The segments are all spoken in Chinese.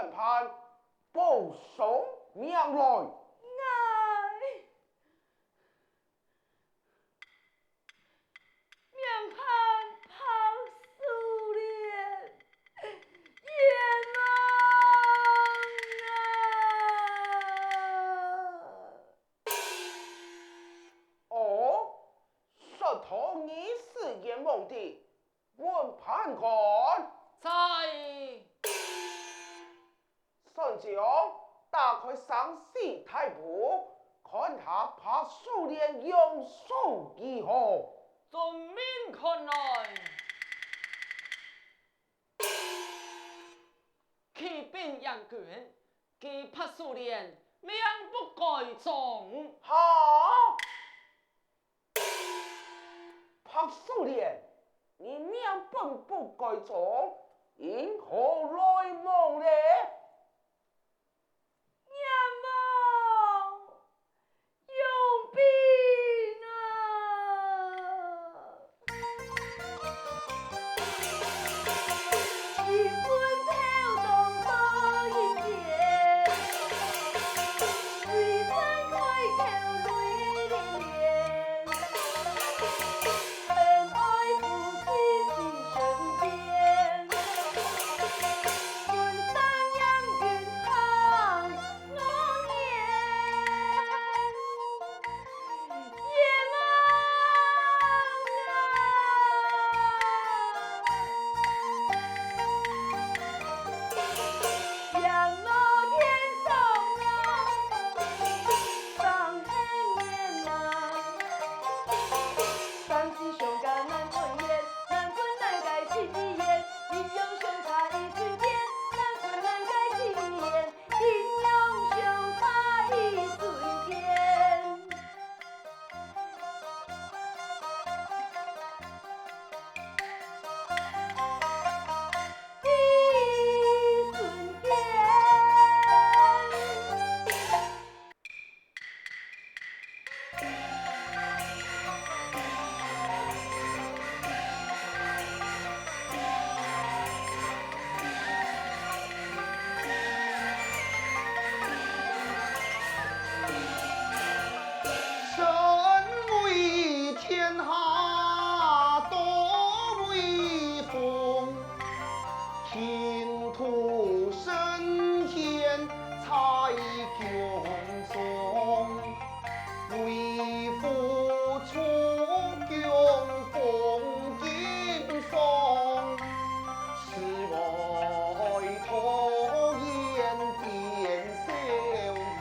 审判，保守命来。面盼抛素脸，眼望啊！哦，说同你是阎王的，问判官。在上将打开上西太仆，看他拍素脸用手如何？遵命看来，启禀杨quyền，其拍素脸命不改宗。好，拍素脸，你娘本不该做，因何来梦呢？娘望用兵啊！一分跳动多一点，一分开口泪涟涟。恩爱夫妻心身边，君山养云长我年。夜望啊，阳落天上啊，上黑面啊，山西雄肝难吞咽，难吞难改其言，英勇雄才一岁间，难吞难改其言，英勇雄才一岁间。一瞬间。身为天下多威风，拼图升天才雄松，为父出疆奉金松，是爱拖延变小穷。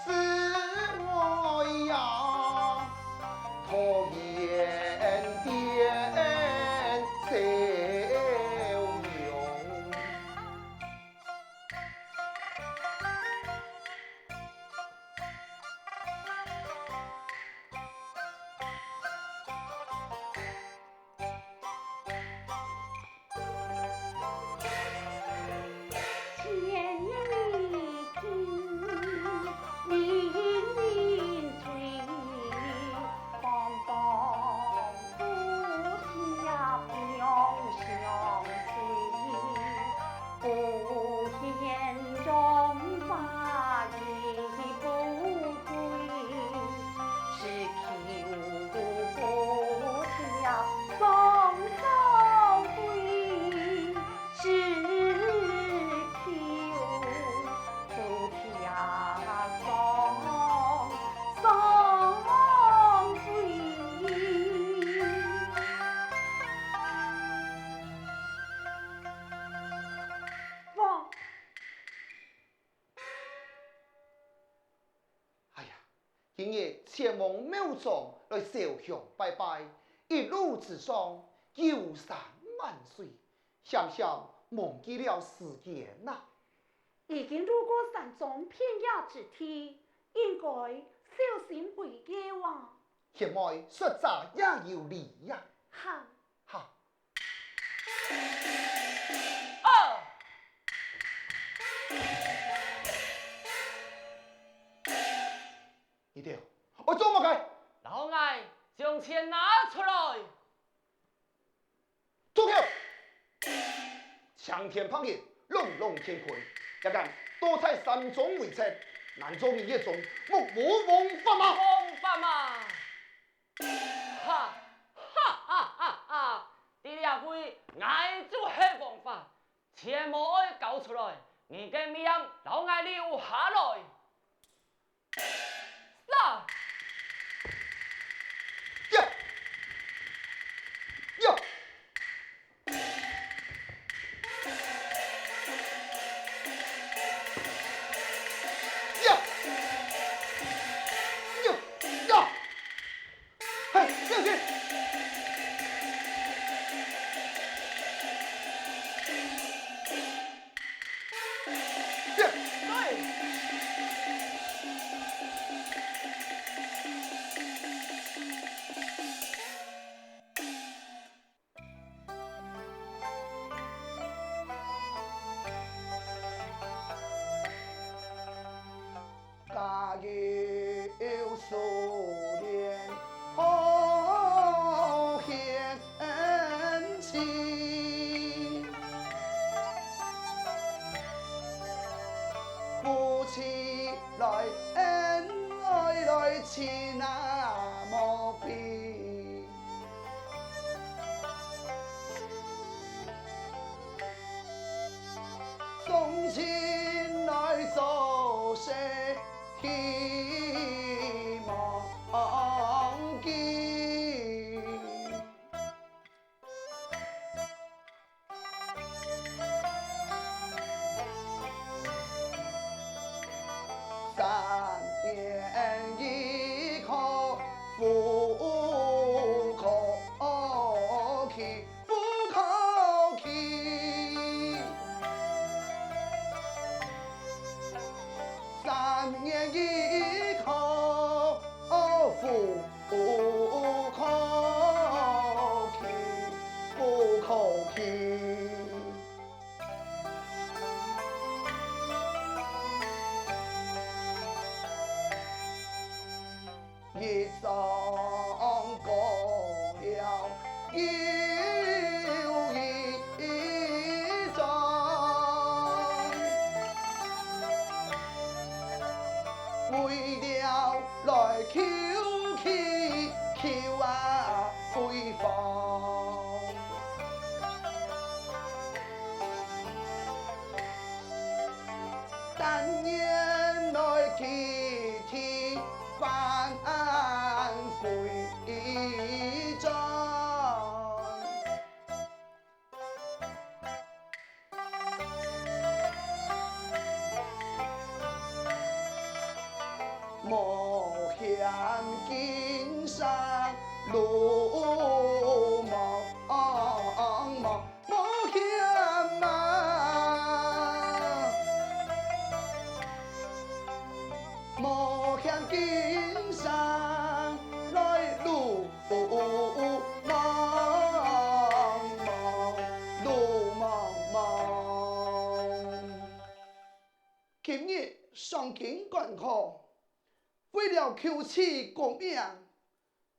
是我呀，拖延点小用。千里听，林林翠，芳芳夫妻呀表相随，不言中发意不归，是求夫妻呀双双归，是求夫妻呀双双归。王哎呀，今日前往庙中来烧香拜拜，一路之上游山万水，想想忘记了时间呐、已经路过山中偏崖之地，应该小心回家哇。现在说啥也有理呀、好。好。一条，我做乜嘅？老艾将钱拿出来。住口！强天旁人，龙龙乾坤，一干多采三种为策，难做一种目无王法吗？王法嘛！哈哈！第二回爱做黑王法，切莫爱搞出来，你嘅命老爱留下来。啦！呀呀！家有数年好贤妻，夫妻来恩爱来亲那么比，送亲来做些。希望记，三年一考复考期，复考期。3年一考复考期，复考期。一生过了又一章。为了来求其求啊对方，但愿来提提反悔章。莫向金山路茫茫，莫向啊，莫向金山来路茫茫，路茫茫。今日上京赶考。为了求取功名，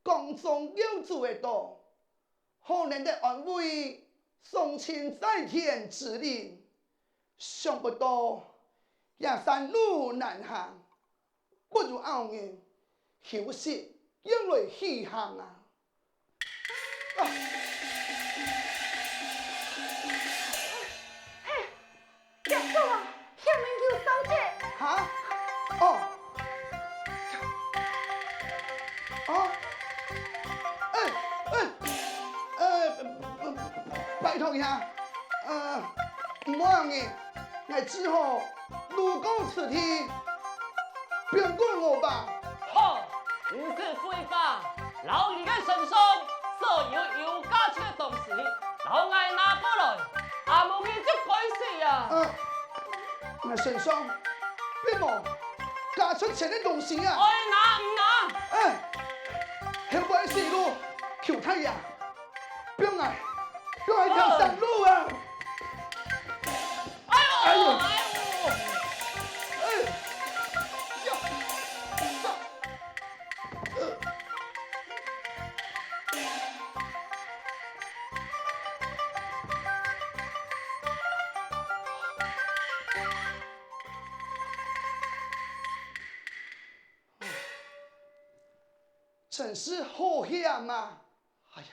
江中有主的多，可能的安慰送亲在天之灵，想不到也山路难行，不如后日休息，因为稀罕啊！嘿，结束啊！向明求小姐。哈？哦。拜托一下，唔好嘅，我只好路过此地，别过我吧。好，唔是废话，老二嘅身上所有价值嘅东西，老爱拿过来，阿无去就鬼死啊！我身上并冇价出钱的东西啊。爱拿唔拿？係鬼事路，求太陽，邊挨條山路啊！哎呦！真是好险啊！哎呀，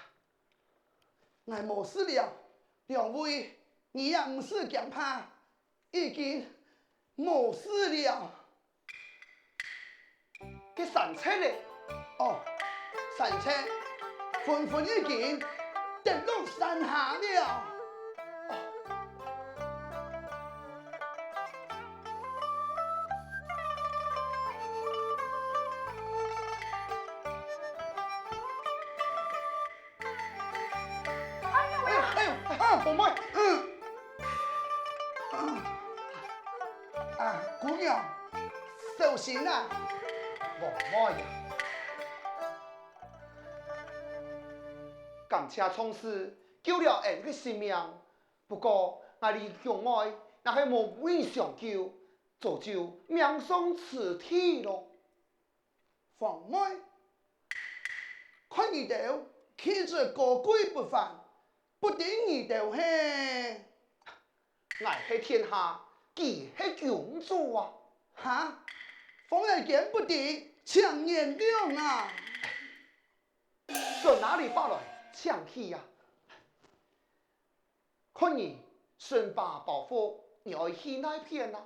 我没事了，两位，你也唔是惊怕，已经没事了。这山车嘞，哦，山车纷纷已经跌落山下了。红妹，姑娘，小心啊！红妹呀，感谢创始救了俺的性命，不过俺哋兄妹那系无命相救，早就命丧此地咯。黄妹，看你哋气质高贵不凡，不定你哋嘿。俺系天下，佢系君主啊！哈，风儿见不得强颜亮啊！从哪里发来枪气呀？看你身把宝斧，你爱去哪片啊？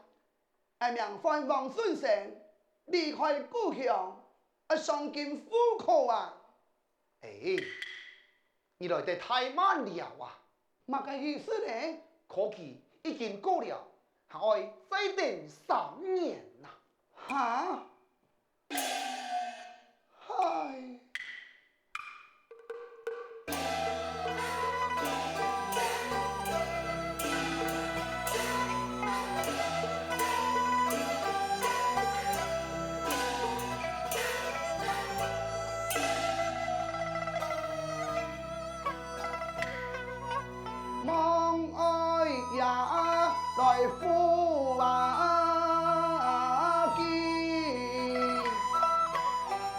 俺名唤王顺生，离开故乡，上京赴考啊！哎，你来得太慢了啊！乜嘅意思呢？科技已經過了，還愛再等3年呐！哈？唉。望愛呀，來扶啊見，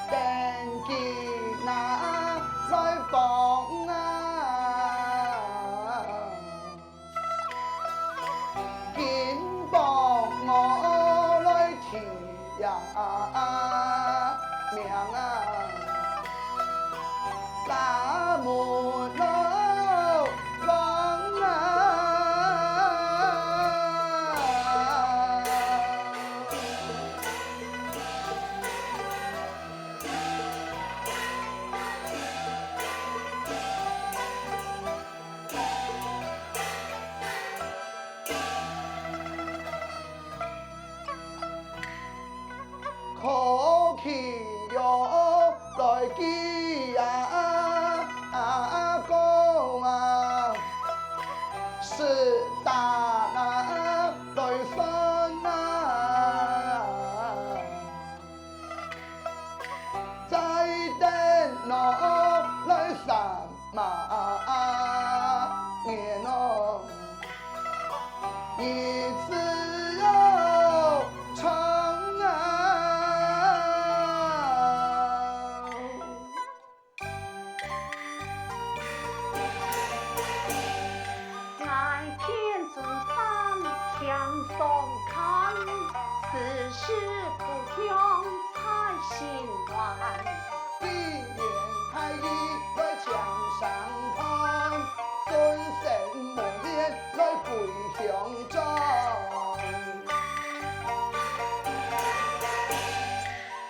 定見那來幫啊，見幫我來提呀命啊，那沒路往啊！可氣哟來見呀公啊，是大那來分啊，在等我來三年哦，一次又長啊。爱天尊苍，天上看，世事不听才心软。一言太医來牆上看，尊神無面來跪向站。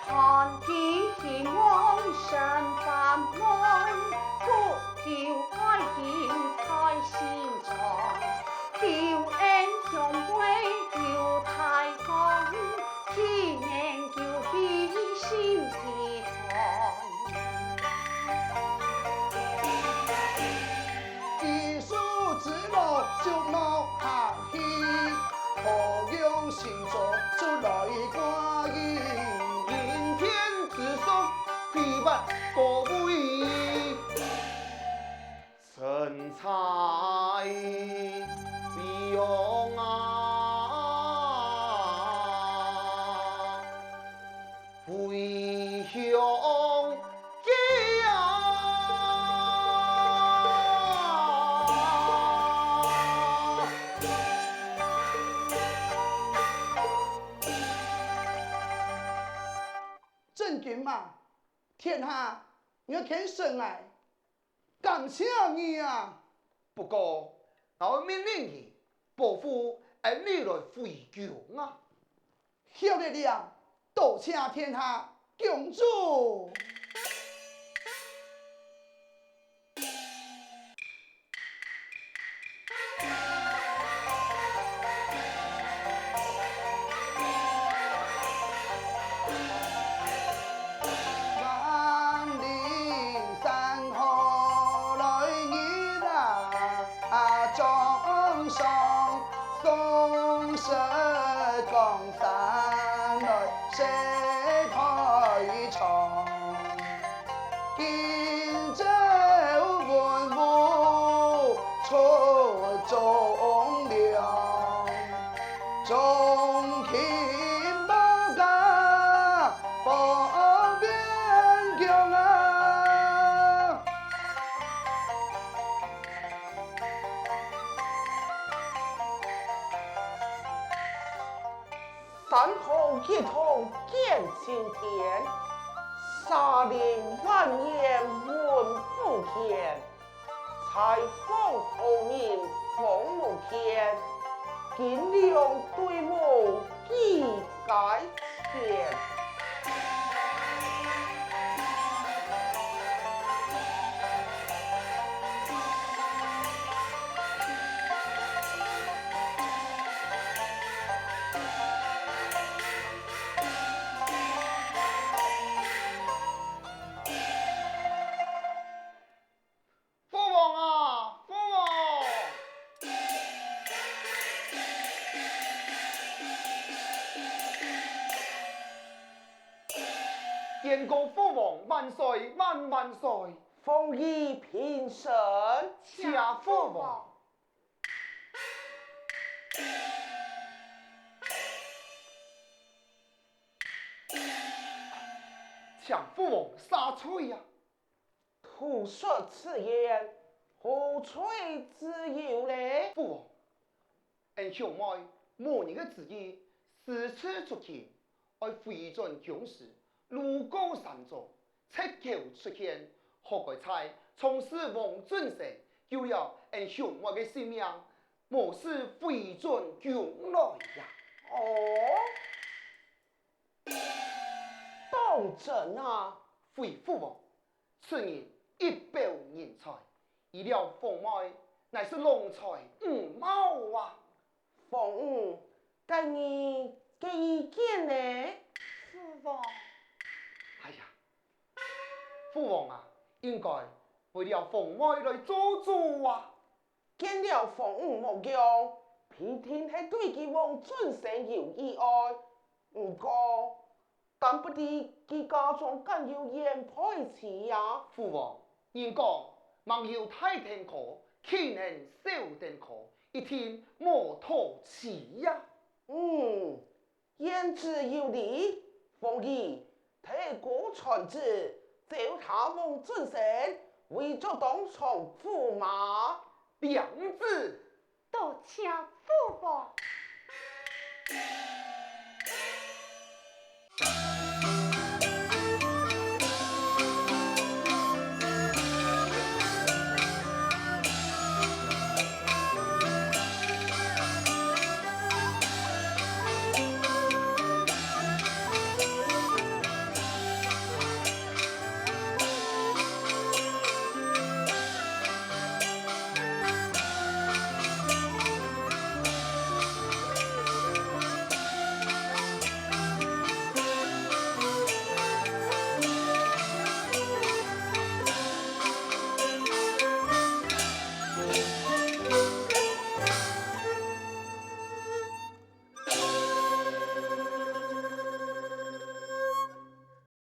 看天天望神繁忙，苦救愛見在心腸。救恩相歸救太公，天命救必心地痛。一樹之路就冇下去，何用心中就來掛意。陰天之上，披發各位，神采必用啊，回鄉郑君嘛，天下我肯生来，感谢你啊！不过我命令你保护而你来回京啊！晓得了，多谢天下公主。万里山河来日啊，江上松石江山来谁开创？荆州文武出忠良，忠勤报家保边疆啊！山河一统见青天，沙林万年文不天，彩凤后面凤母天，金亮对幕一改前。父王啊，父王！燕国父王万岁万万岁！封邑平身，下父王。请父王杀翠呀！徒说此言，何吹之有嘞？父王，俺兄妹某年的旨意，四处出勤，爱回转军事，路过山中，赤口出现，何该猜从事王准成，救了俺兄妹的性命，莫使回转军来呀！哦，当真啊？回父王，此人一表人才，意料凤妹乃是龙才五毛啊！凤五，但你嘅意见呢？父王，哎呀，父王啊，应该为了凤妹来做主啊！见了凤五无用，必定係對佢王准成有意愛。不過，但不知佢家中更有言配詞呀？父王，言講望要大天可，岂能小天可？一天莫托辭呀！言之有理。鳳儀替國傳旨，召他王准成為咗當從驸馬。良子，多谢父王。